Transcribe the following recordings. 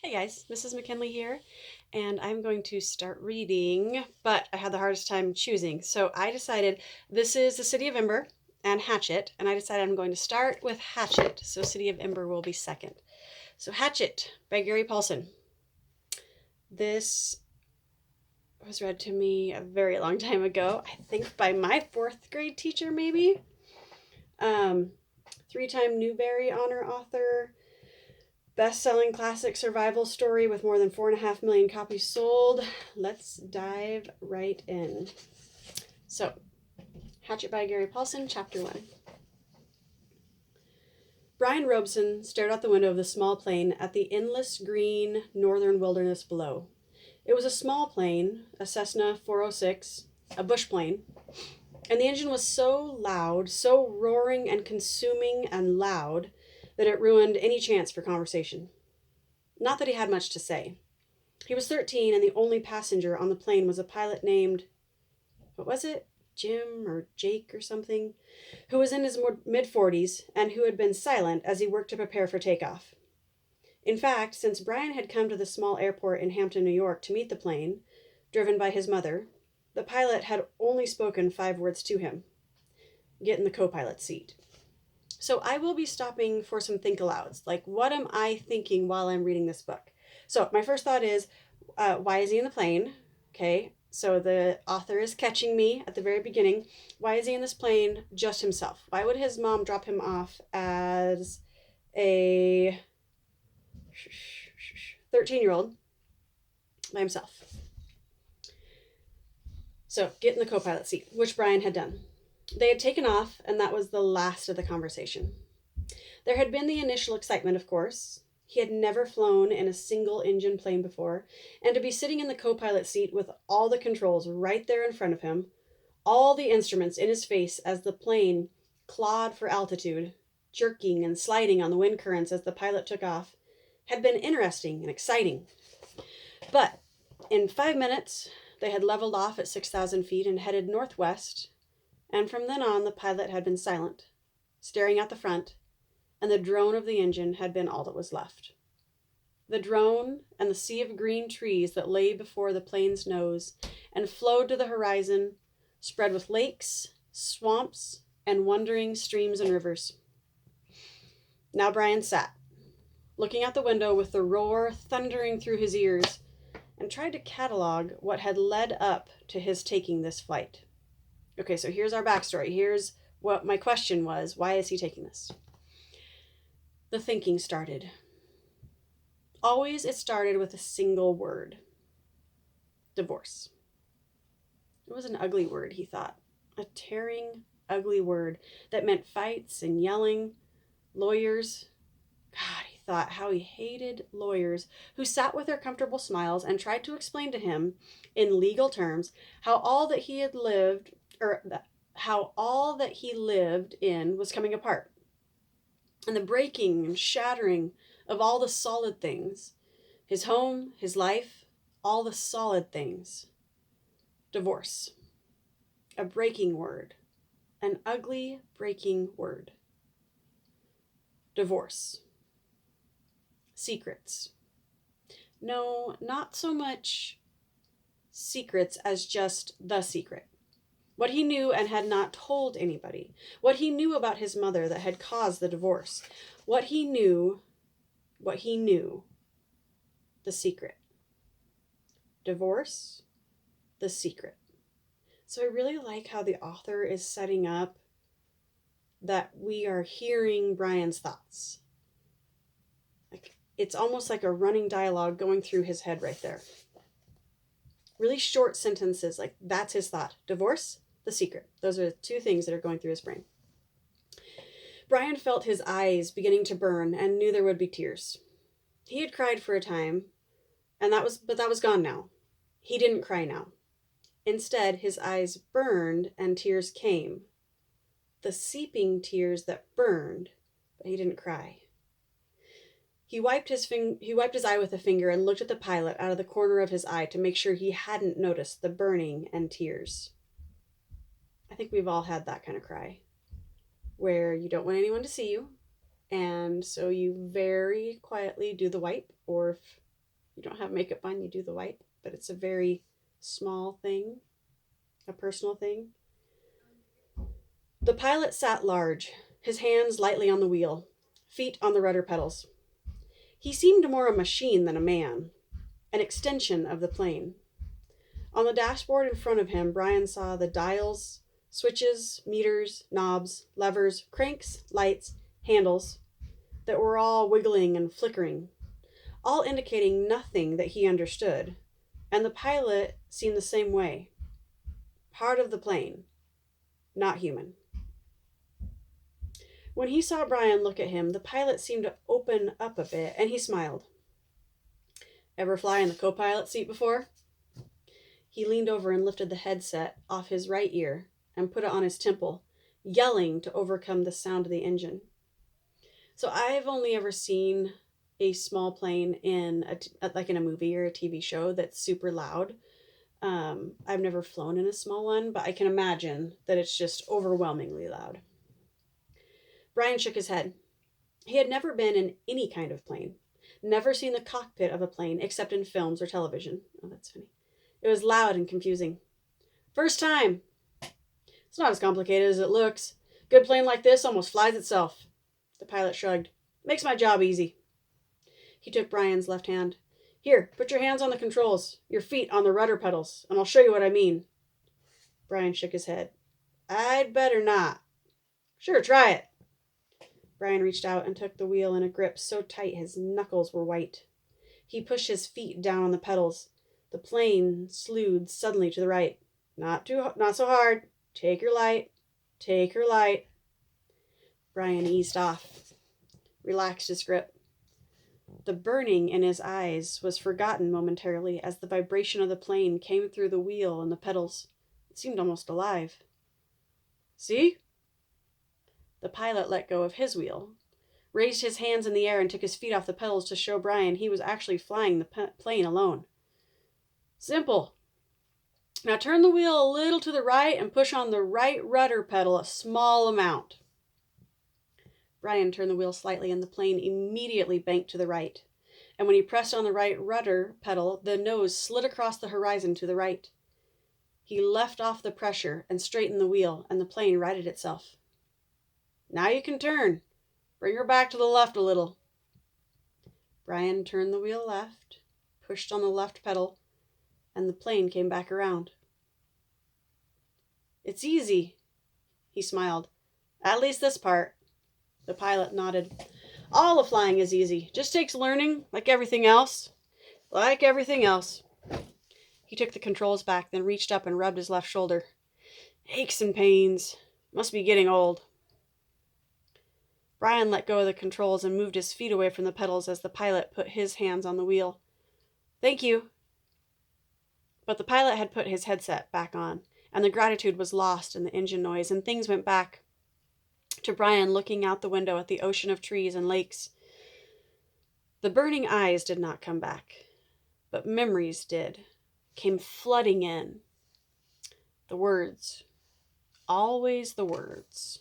Hey guys, Mrs. McKinley here, and I'm going to start reading, but I had the hardest time choosing. So I decided this is the City of Ember and Hatchet, and I decided I'm going to start with Hatchet, so City of Ember will be second. So Hatchet by Gary Paulson. This was read to me a very long time ago, I think by my fourth grade teacher maybe. Three-time Newbery Honor author. Best-selling classic survival story with more than 4.5 million copies sold. Let's dive right in. So, Hatchet by Gary Paulson, Chapter 1. Brian Robeson stared out the window of the small plane at the endless green northern wilderness below. It was a small plane, a Cessna 406, a bush plane, and the engine was so loud, so roaring and consuming and loud, that it ruined any chance for conversation. Not that he had much to say. He was 13, and the only passenger on the plane was a pilot named, what was it? Jim or Jake or something, who was in his mid-40s and who had been silent as he worked to prepare for takeoff. In fact, since Brian had come to the small airport in Hampton, New York to meet the plane, driven by his mother, the pilot had only spoken 5 words to him. Get in the co-pilot seat. So I will be stopping for some think alouds, like what am I thinking while I'm reading this book? So my first thought is, why is he in the plane? Okay, so the author is catching me at the very beginning. Why is he in this plane just himself? Why would his mom drop him off as a 13-year-old by himself? So get in the co-pilot seat, which Brian had done. They had taken off, and that was the last of the conversation. There had been the initial excitement, of course. He had never flown in a single-engine plane before, and to be sitting in the co-pilot seat with all the controls right there in front of him, all the instruments in his face as the plane clawed for altitude, jerking and sliding on the wind currents as the pilot took off, had been interesting and exciting. But in 5 minutes, they had leveled off at 6,000 feet and headed northwest, and from then on the pilot had been silent, staring at the front, and the drone of the engine had been all that was left. The drone and the sea of green trees that lay before the plane's nose and flowed to the horizon, spread with lakes, swamps, and wandering streams and rivers. Now Brian sat, looking out the window with the roar thundering through his ears, and tried to catalog what had led up to his taking this flight. Okay, so here's our backstory. Here's what my question was. Why is he taking this? The thinking started. Always it started with a single word. Divorce. It was an ugly word, he thought. A tearing, ugly word that meant fights and yelling. Lawyers. God, he thought how he hated lawyers who sat with their comfortable smiles and tried to explain to him, in legal terms, how all that he lived in was coming apart. And the breaking and shattering of all the solid things. His home, his life, all the solid things. Divorce. A breaking word. An ugly breaking word. Divorce. Secrets. No, not so much secrets as just the secret. What he knew and had not told anybody. What he knew about his mother that had caused the divorce. What he knew. The secret. Divorce. The secret. So I really like how the author is setting up that we are hearing Brian's thoughts. Like it's almost like a running dialogue going through his head right there. Really short sentences, like that's his thought. Divorce. The secret. Those are the 2 things that are going through his brain. Brian felt his eyes beginning to burn and knew there would be tears. He had cried for a time, but that was gone now. He didn't cry now. Instead, his eyes burned and tears came. The seeping tears that burned, but he didn't cry. He wiped his eye with a finger and looked at the pilot out of the corner of his eye to make sure he hadn't noticed the burning and tears. I think we've all had that kind of cry, where you don't want anyone to see you, and so you very quietly do the wipe, or if you don't have makeup on, you do the wipe, but it's a very small thing, a personal thing. The pilot sat large, his hands lightly on the wheel, feet on the rudder pedals. He seemed more a machine than a man, an extension of the plane. On the dashboard in front of him, Brian saw the dials, switches, meters, knobs, levers, cranks, lights, handles that were all wiggling and flickering, all indicating nothing that he understood, and the pilot seemed the same way. Part of the plane, not human. When he saw Brian look at him, the pilot seemed to open up a bit, and he smiled. Ever fly in the co-pilot seat before? He leaned over and lifted the headset off his right ear and put it on his temple, yelling to overcome the sound of the engine. So I've only ever seen a small plane in like in a movie or a TV show that's super loud. I've never flown in a small one, but I can imagine that it's just overwhelmingly loud. Brian shook his head. He had never been in any kind of plane, never seen the cockpit of a plane except in films or television. Oh, that's funny. It was loud and confusing. First time. It's not as complicated as it looks. Good plane like this almost flies itself. The pilot shrugged. Makes my job easy. He took Brian's left hand. Here, put your hands on the controls, your feet on the rudder pedals, and I'll show you what I mean. Brian shook his head. I'd better not. Sure, try it. Brian reached out and took the wheel in a grip so tight his knuckles were white. He pushed his feet down on the pedals. The plane slewed suddenly to the right. Not so hard. Take her light. Take her light. Brian eased off, relaxed his grip. The burning in his eyes was forgotten momentarily as the vibration of the plane came through the wheel and the pedals. It seemed almost alive. See? The pilot let go of his wheel, raised his hands in the air and took his feet off the pedals to show Brian he was actually flying the plane alone. Simple. Now turn the wheel a little to the right and push on the right rudder pedal a small amount. Brian turned the wheel slightly and the plane immediately banked to the right. And when he pressed on the right rudder pedal, the nose slid across the horizon to the right. He left off the pressure and straightened the wheel, and the plane righted itself. Now you can turn. Bring her back to the left a little. Brian turned the wheel left, pushed on the left pedal, and the plane came back around. It's easy, he smiled. At least this part. The pilot nodded. All of flying is easy. Just takes learning, like everything else. Like everything else. He took the controls back, then reached up and rubbed his left shoulder. Aches and pains. Must be getting old. Brian let go of the controls and moved his feet away from the pedals as the pilot put his hands on the wheel. Thank you. But the pilot had put his headset back on, and the gratitude was lost in the engine noise, and things went back to Brian looking out the window at the ocean of trees and lakes. The burning eyes did not come back, but memories did, came flooding in. The words. Always the words.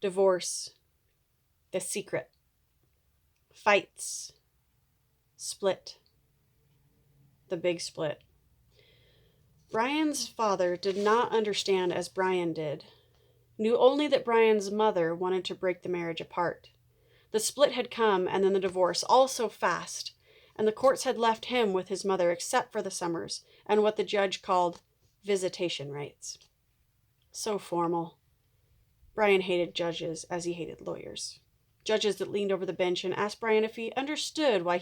Divorce. The secret. Fights. Split. The big split. Brian's father did not understand as Brian did. Knew only that Brian's mother wanted to break the marriage apart. The split had come, and then the divorce, all so fast, and the courts had left him with his mother except for the summers and what the judge called visitation rights. So formal. Brian hated judges as he hated lawyers. Judges that leaned over the bench and asked Brian if he understood where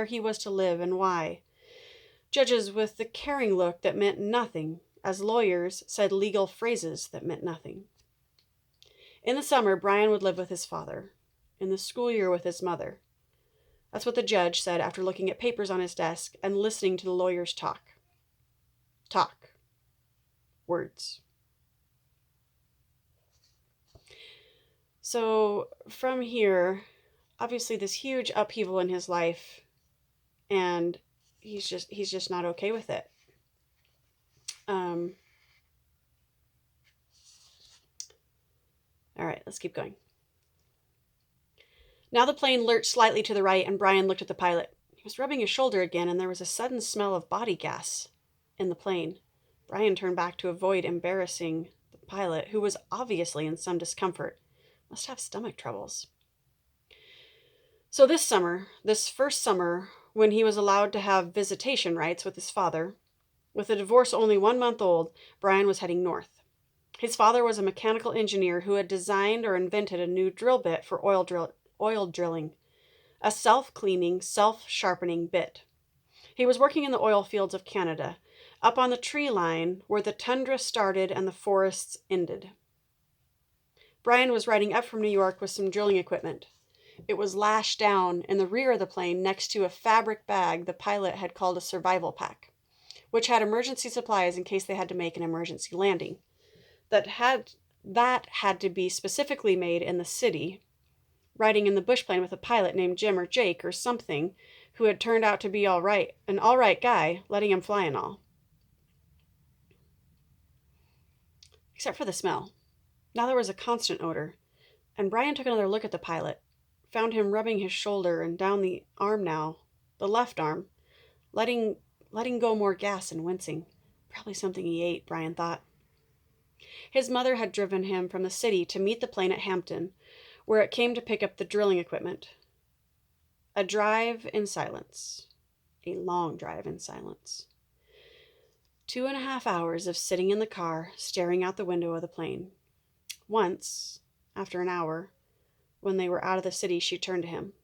he was to live and why. Judges with the caring look that meant nothing, as lawyers said legal phrases that meant nothing. In the summer, Brian would live with his father. In the school year with his mother. That's what the judge said after looking at papers on his desk and listening to the lawyers talk. Talk. Words. So from here, obviously this huge upheaval in his life, and he's just not okay with it. All right, let's keep going. Now the plane lurched slightly to the right, and Brian looked at the pilot. He was rubbing his shoulder again, and there was a sudden smell of body gas in the plane. Brian turned back to avoid embarrassing the pilot, who was obviously in some discomfort. Must have stomach troubles. So this first summer, when he was allowed to have visitation rights with his father, with a divorce only 1 month old, Brian was heading north. His father was a mechanical engineer who had designed or invented a new drill bit for oil drilling, a self-cleaning, self-sharpening bit. He was working in the oil fields of Canada, up on the tree line where the tundra started and the forests ended. Brian was riding up from New York with some drilling equipment. It was lashed down in the rear of the plane next to a fabric bag the pilot had called a survival pack, which had emergency supplies in case they had to make an emergency landing. That had to be specifically made in the city, riding in the bush plane with a pilot named Jim or Jake or something, who had turned out to be an all right guy, letting him fly and all. Except for the smell. Now there was a constant odor, and Brian took another look at the pilot, found him rubbing his shoulder and down the arm now, the left arm, letting go more gas and wincing. Probably something he ate, Brian thought. His mother had driven him from the city to meet the plane at Hampton, where it came to pick up the drilling equipment. A drive in silence. A long drive in silence. 2.5 hours of sitting in the car, staring out the window of the plane. Once, after an hour, when they were out of the city, she turned to him.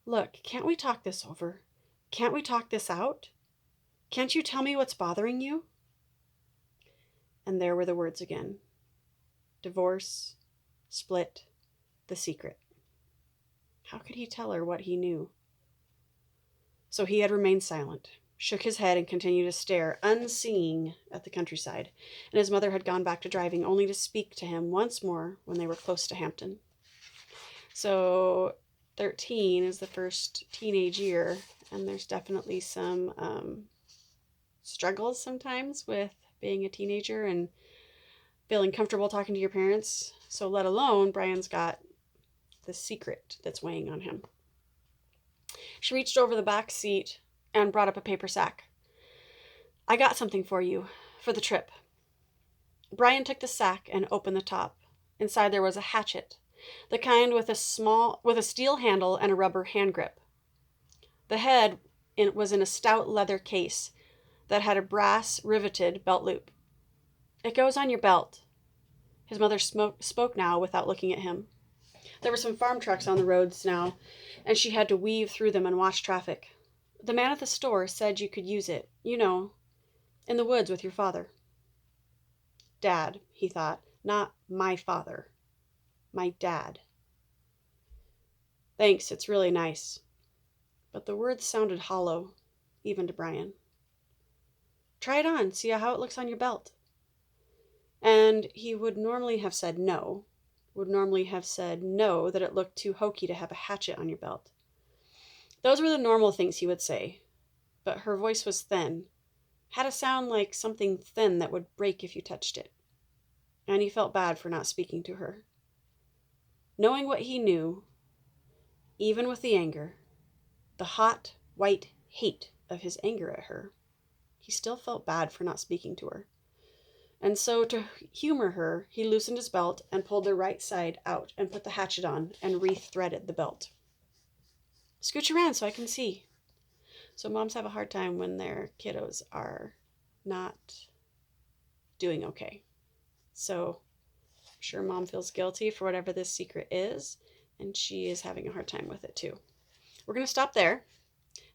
"Look, can't we talk this over? Can't we talk this out? Can't you tell me what's bothering you?" And there were the words again. Divorce, split, the secret. How could he tell her what he knew? So he had remained silent, shook his head, and continued to stare, unseeing, at the countryside, and his mother had gone back to driving, only to speak to him once more when they were close to Hampton. So 13 is the first teenage year, and there's definitely some struggles sometimes with being a teenager and feeling comfortable talking to your parents. So let alone Brian's got the secret that's weighing on him. She reached over the back seat and brought up a paper sack. "I got something for you, for the trip." Brian took the sack and opened the top. Inside there was a hatchet, the kind with a steel handle and a rubber hand grip. The head was in a stout leather case that had a brass riveted belt loop. "It goes on your belt." His mother spoke now without looking at him. There were some farm trucks on the roads now, and she had to weave through them and watch traffic. "The man at the store said you could use it, in the woods with your father." Dad, he thought, not my father. My dad. "Thanks, it's really nice." But the words sounded hollow, even to Brian. "Try it on, see how it looks on your belt." And he would normally have said no, that it looked too hokey to have a hatchet on your belt. Those were the normal things he would say. But her voice was thin, had a sound like something thin that would break if you touched it. And he felt bad for not speaking to her. Knowing what he knew, even with the anger, the hot, white hate of his anger at her, he still felt bad for not speaking to her. And so, to humor her, he loosened his belt and pulled the right side out and put the hatchet on and re-threaded the belt. "Scooch around so I can see." So moms have a hard time when their kiddos are not doing okay. So I'm sure mom feels guilty for whatever this secret is, and she is having a hard time with it too. We're going to stop there.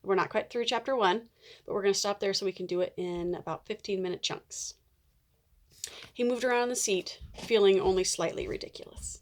We're not quite through chapter 1, but we're going to stop there so we can do it in about 15-minute chunks. He moved around in the seat, feeling only slightly ridiculous.